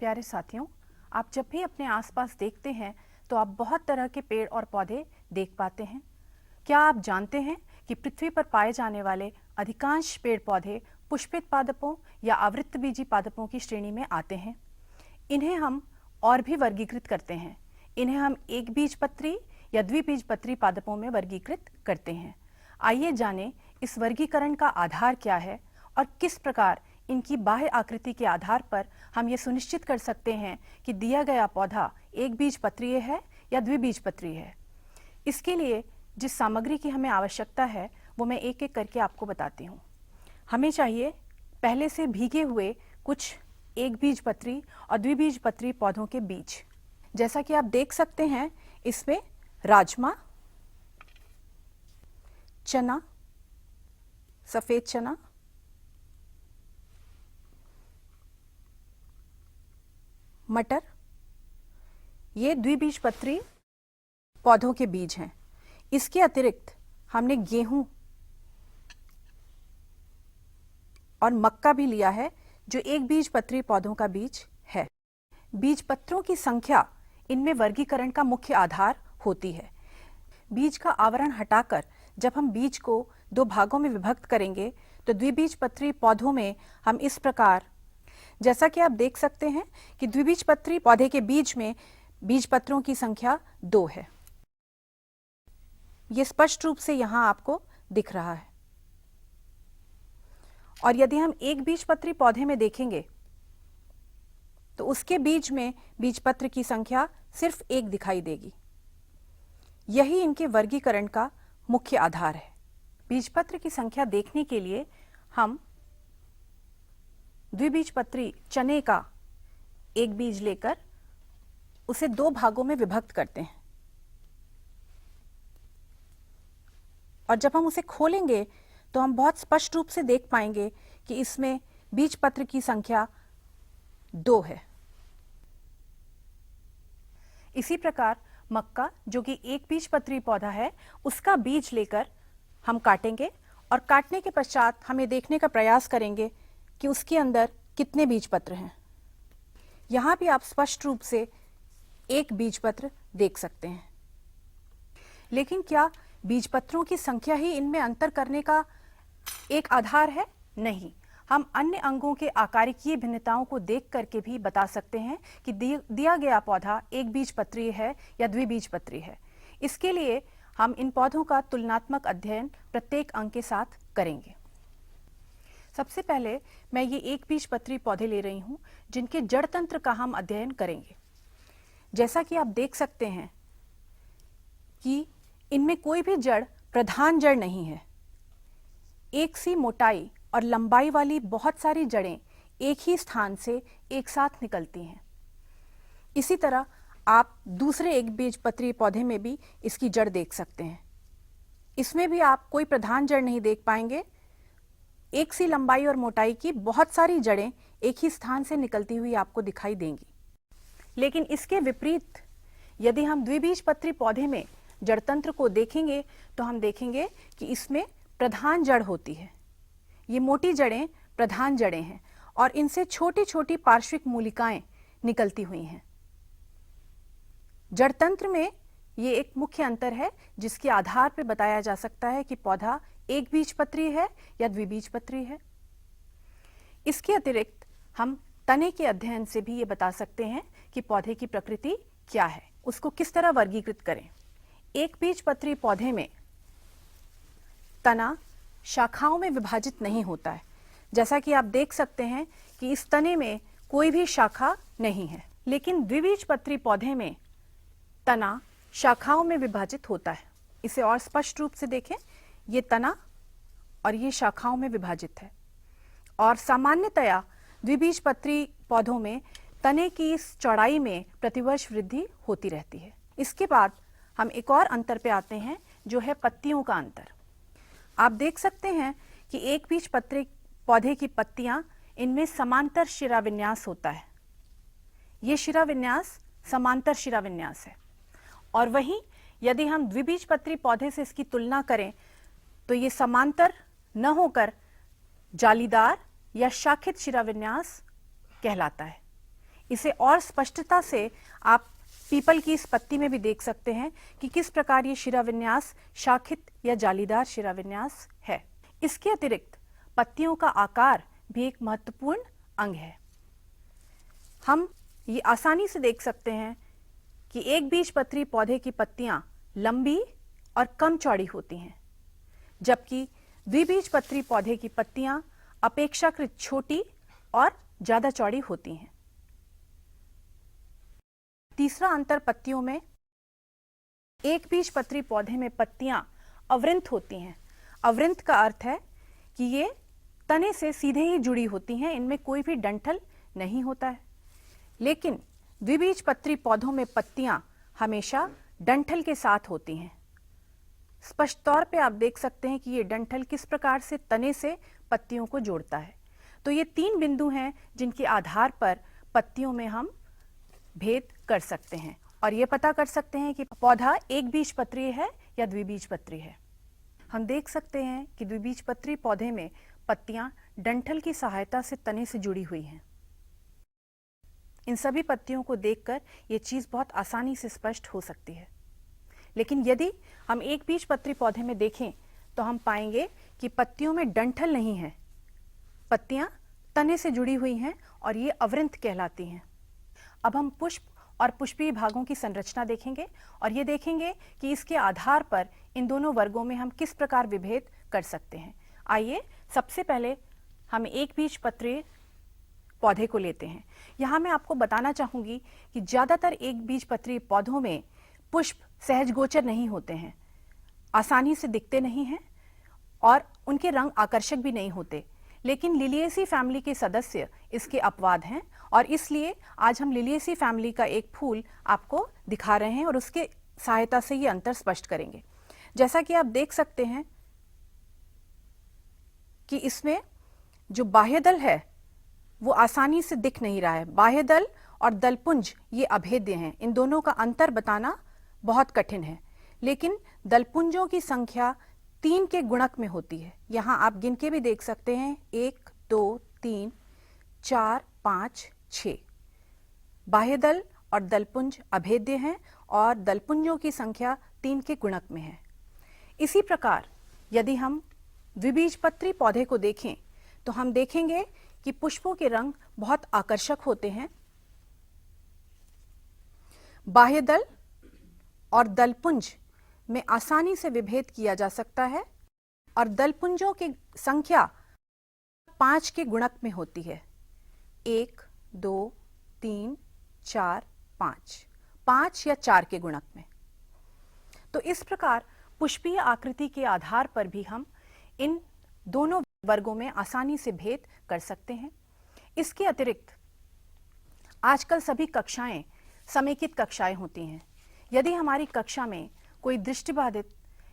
प्यारे साथियों, आप जब भी अपने आसपास देखते हैं तो आप बहुत तरह के पेड़ और पौधे देख पाते हैं। क्या आप जानते हैं कि पृथ्वी पर पाए जाने वाले अधिकांश पेड़ पौधे पुष्पित पादपों या आवृतबीजी पादपों की श्रेणी में आते हैं? इन्हें हम और भी वर्गीकृत करते हैं। इन्हें हम एक बीजपत्री या द्विबीजपत्री पादपों में वर्गीकृत करते हैं। आइए जानें इस वर्गीकरण का आधार क्या है और किस प्रकार इनकी बाह्य आकृति के आधार पर हम ये सुनिश्चित कर सकते हैं कि दिया गया पौधा एक बीजपत्रीय है या द्विबीजपत्री है। इसके लिए जिस सामग्री की हमें आवश्यकता है वो मैं एक एक करके आपको बताती हूँ। हमें चाहिए पहले से भीगे हुए कुछ एक बीजपत्री और द्विबीजपत्री पौधों के बीज। जैसा कि आप देख सकते हैं, इसमें राजमा, चना, सफेद चना, मटर, ये द्विबीजपत्री पौधों के बीज हैं। इसके अतिरिक्त हमने गेहूं और मक्का भी लिया है जो एक बीजपत्री पौधों का बीज है। बीजपत्रों की संख्या इनमें वर्गीकरण का मुख्य आधार होती है। बीज का आवरण हटाकर जब हम बीज को दो भागों में विभक्त करेंगे तो द्विबीजपत्री पौधों में हम इस प्रकार, जैसा कि आप देख सकते हैं कि द्विबीजपत्री पौधे के बीज में बीजपत्रों की संख्या 2 है। यह स्पष्ट रूप से यहां आपको दिख रहा है। और यदि हम एक बीजपत्री पौधे में देखेंगे तो उसके बीज में बीजपत्र की संख्या सिर्फ 1 दिखाई देगी। यही इनके वर्गीकरण का मुख्य आधार है। बीजपत्र की संख्या देखने के लिए हम द्विबीजपत्री चने का एक बीज लेकर उसे 2 भागों में विभक्त करते हैं और जब हम उसे खोलेंगे तो हम बहुत स्पष्ट रूप से देख पाएंगे कि इसमें बीजपत्र की संख्या 2 है। इसी प्रकार मक्का, जो कि एक बीजपत्री पौधा है, उसका बीज लेकर हम काटेंगे और काटने के पश्चात हम ये देखने का प्रयास करेंगे कि उसके अंदर कितने बीजपत्र हैं। यहां भी आप स्पष्ट रूप से एक बीजपत्र देख सकते हैं। लेकिन क्या बीजपत्रों की संख्या ही इनमें अंतर करने का एक आधार है? नहीं, हम अन्य अंगों के आकारिकीय भिन्नताओं को देख करके भी बता सकते हैं कि दिया गया पौधा एक बीजपत्री है या द्विबीजपत्री है। इसके लिए हम इन पौधों का तुलनात्मक अध्ययन प्रत्येक अंग के साथ करेंगे। सबसे पहले मैं ये एक बीजपत्री पौधे ले रही हूं जिनके जड़ तंत्र का हम अध्ययन करेंगे। जैसा कि आप देख सकते हैं कि इनमें कोई भी जड़ प्रधान जड़ नहीं है। एक सी मोटाई और लंबाई वाली बहुत सारी जड़ें एक ही स्थान से एक साथ निकलती हैं। इसी तरह आप दूसरे एक बीजपत्री पौधे में भी इसकी जड़ देख सकते हैं। इसमें भी आप कोई प्रधान जड़ नहीं देख पाएंगे। एक सी लंबाई और मोटाई की बहुत सारी जड़ें एक ही स्थान से निकलती हुई आपको दिखाई देंगी। लेकिन इसके विपरीत यदि हम द्विबीजपत्री पौधे में जड़तंत्र को देखेंगे तो हम देखेंगे कि इसमें प्रधान जड़ होती है। ये मोटी जड़ें प्रधान जड़ें हैं और इनसे छोटी छोटी पार्श्विक मूलिकाएं निकलती हुई हैं। जड़तंत्र में ये एक मुख्य अंतर है जिसके आधार पर बताया जा सकता है कि पौधा एक बीजपत्री है या द्विबीजपत्री है। इसके अतिरिक्त हम तने के अध्ययन से भी ये बता सकते हैं कि पौधे की प्रकृति क्या है, उसको किस तरह वर्गीकृत करें। एक बीजपत्री पौधे में तना शाखाओं में विभाजित नहीं होता है। जैसा कि आप देख सकते हैं कि इस तने में कोई भी शाखा नहीं है। लेकिन द्विबीजपत्री पौधे में तना शाखाओं में विभाजित होता है। इसे और स्पष्ट रूप से देखें, ये तना और ये शाखाओं में विभाजित है। और सामान्यतया द्विबीजपत्री पौधों में तने की इस चौड़ाई में प्रतिवर्ष वृद्धि होती रहती है। इसके बाद हम एक और अंतर पे आते हैं जो है पत्तियों का अंतर। आप देख सकते हैं कि एक बीजपत्री पौधे की पत्तियां, इनमें समांतर शिराविन्यास होता है। ये शिराविन्यास समांतर शिराविन्यास है। और वहीं यदि हम द्विबीजपत्री पौधे से इसकी तुलना करें तो ये समांतर न होकर जालीदार या शाखित शिराविन्यास कहलाता है। इसे और स्पष्टता से आप पीपल की इस पत्ती में भी देख सकते हैं कि किस प्रकार ये शिराविन्यास शाखित या जालीदार शिराविन्यास है। इसके अतिरिक्त पत्तियों का आकार भी एक महत्वपूर्ण अंग है। हम ये आसानी से देख सकते हैं कि एक बीजपत्री पौधे की पत्तियां लंबी और कम चौड़ी होती हैं, जबकि द्विबीजपत्री पौधे की पत्तियां अपेक्षाकृत छोटी और ज्यादा चौड़ी होती हैं। तीसरा अंतर पत्तियों में, एक बीजपत्री पौधे में पत्तियां अवृंत होती हैं। अवृंत का अर्थ है कि ये तने से सीधे ही जुड़ी होती हैं, इनमें कोई भी डंठल नहीं होता है। लेकिन द्विबीजपत्री पौधों में पत्तियां हमेशा डंठल के साथ होती हैं। स्पष्ट तौर पे आप देख सकते हैं कि ये डंठल किस प्रकार से तने से पत्तियों को जोड़ता है। तो ये 3 बिंदु हैं जिनके आधार पर पत्तियों में हम भेद कर सकते हैं और ये पता कर सकते हैं कि पौधा एक बीजपत्री है या द्विबीजपत्री है। हम देख सकते हैं कि द्विबीजपत्री पौधे में पत्तियां डंठल की सहायता से तने से जुड़ी हुई हैं। इन सभी पत्तियों को देखकर यह चीज बहुत आसानी से स्पष्ट हो सकती है। लेकिन यदि हम एक बीजपत्री पौधे में देखें तो हम पाएंगे कि पत्तियों में डंठल नहीं है, पत्तियां तने से जुड़ी हुई हैं और ये अवृंत कहलाती हैं। अब हम पुष्प और पुष्पीय भागों की संरचना देखेंगे और ये देखेंगे कि इसके आधार पर इन दोनों वर्गों में हम किस प्रकार विभेद कर सकते हैं। आइए सबसे पहले हम एक बीजपत्री पौधे को लेते हैं। यहाँ मैं आपको बताना चाहूंगी कि ज्यादातर एक बीजपत्री पौधों में पुष्प सहज गोचर नहीं होते हैं, आसानी से दिखते नहीं हैं और उनके रंग आकर्षक भी नहीं होते। लेकिन लिलिएसी फैमिली के सदस्य इसके अपवाद हैं और इसलिए आज हम लिलिएसी फैमिली का एक फूल आपको दिखा रहे हैं और उसके सहायता से ये अंतर स्पष्ट करेंगे। जैसा कि आप देख सकते हैं कि इसमें जो बाह्यदल है वो आसानी से दिख नहीं रहा है। बाह्यदल और दलपुंज ये अभेद्य हैं, इन दोनों का अंतर बताना बहुत कठिन है। लेकिन दलपुंजों की संख्या 3 के गुणक में होती है। यहाँ आप गिन के भी देख सकते हैं, 1 2 3 4 5 6। बाह्यदल और दलपुंज अभेद्य हैं और दलपुंजों की संख्या 3 के गुणक में है। इसी प्रकार यदि हम द्विबीजपत्री पौधे को देखें तो हम देखेंगे कि पुष्पों के रंग बहुत आकर्षक होते हैं। बाह्यदल और दलपुंज में आसानी से विभेद किया जा सकता है और दलपुंजों की संख्या 5 के गुणक में होती है। 1 2 3 4 5, 5 या 4 के गुणक में। तो इस प्रकार पुष्पीय आकृति के आधार पर भी हम इन दोनों वर्गों में आसानी से भेद कर सकते हैं। इसके अतिरिक्त आजकल सभी कक्षाएं समेकित कक्षाएं होती हैं। यदि हमारी कक्षा में कोई दृष्टिबाधित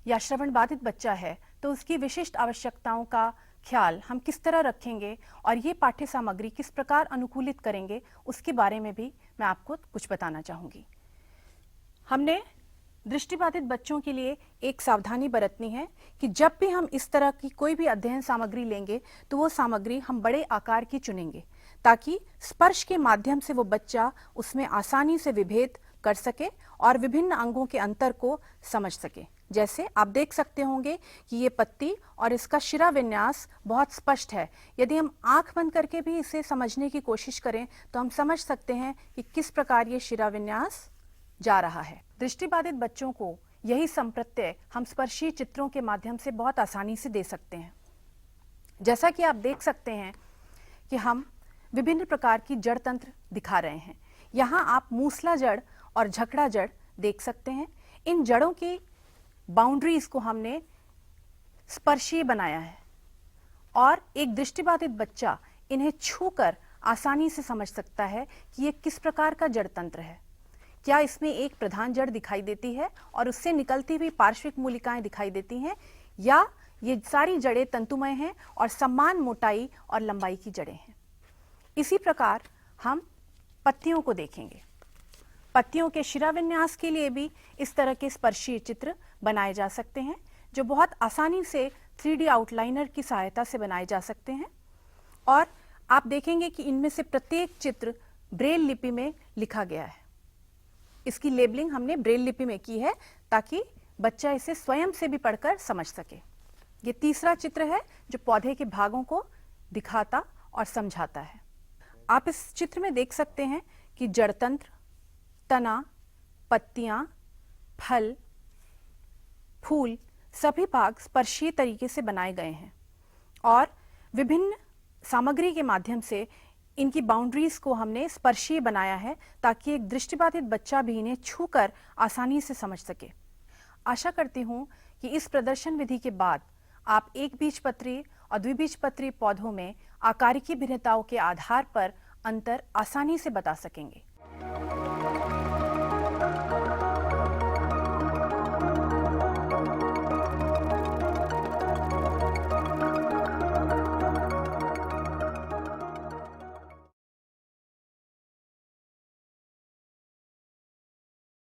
या श्रवण बाधित बच्चा है तो उसकी विशिष्ट आवश्यकताओं का ख्याल हम किस तरह रखेंगे और ये पाठ्य सामग्री किस प्रकार अनुकूलित करेंगे, उसके बारे में भी मैं आपको कुछ बताना चाहूँगी। हमने दृष्टिबाधित बच्चों के लिए एक सावधानी बरतनी है कि जब भी हम इस तरह की कोई भी अध्ययन सामग्री लेंगे तो वो सामग्री हम बड़े आकार की चुनेंगे ताकि स्पर्श के माध्यम से वो बच्चा उसमें आसानी से विभेद कर सके और विभिन्न अंगों के अंतर को समझ सके। जैसे आप देख सकते होंगे कि ये पत्ती और इसका शिरा विन्यास बहुत स्पष्ट है। यदि हम आंख बंद करके भी इसे समझने की कोशिश करें तो हम समझ सकते हैं कि किस प्रकार ये शिरा विन्यास जा रहा है। दृष्टिबाधित बच्चों को यही संप्रत्यय हम स्पर्शीय चित्रों के माध्यम से बहुत आसानी से दे सकते हैं। जैसा कि आप देख सकते हैं कि हम विभिन्न प्रकार की जड़ तंत्र दिखा रहे हैं। यहाँ आप मूसला जड़ और झकड़ा जड़ देख सकते हैं। इन जड़ों की बाउंड्रीज को हमने स्पर्शीय बनाया है और एक दृष्टिबाधित बच्चा इन्हें छूकर आसानी से समझ सकता है कि ये किस प्रकार का जड़ तंत्र है। क्या इसमें एक प्रधान जड़ दिखाई देती है और उससे निकलती हुई पार्श्विक मूलिकाएं दिखाई देती हैं, या ये सारी जड़ें तंतुमय हैं और समान मोटाई और लंबाई की जड़ें हैं। इसी प्रकार हम पत्तियों को देखेंगे। पत्तियों के शिराविन्यास के लिए भी इस तरह के स्पर्शीय चित्र बनाए जा सकते हैं जो बहुत आसानी से 3D आउटलाइनर की सहायता से बनाए जा सकते हैं। और आप देखेंगे कि इनमें से प्रत्येक चित्र ब्रेल लिपि में लिखा गया है। इसकी लेबलिंग हमने ब्रेल लिपि में की है ताकि बच्चा इसे स्वयं से भी पढ़कर समझ सके। ये तीसरा चित्र है जो पौधे के भागों को दिखाता और समझाता है। आप इस चित्र में देख सकते हैं कि जड़तंत्र, तना, पत्तियां, फल, फूल सभी भाग स्पर्शीय तरीके से बनाए गए हैं और विभिन्न सामग्री के माध्यम से इनकी बाउंड्रीज को हमने स्पर्शीय बनाया है ताकि एक दृष्टिबाधित बच्चा भी इन्हें छूकर आसानी से समझ सके। आशा करती हूं कि इस प्रदर्शन विधि के बाद आप एक बीजपत्री और द्विबीजपत्री पौधों में आकारिकी भिन्नताओं के आधार पर अंतर आसानी से बता सकेंगे।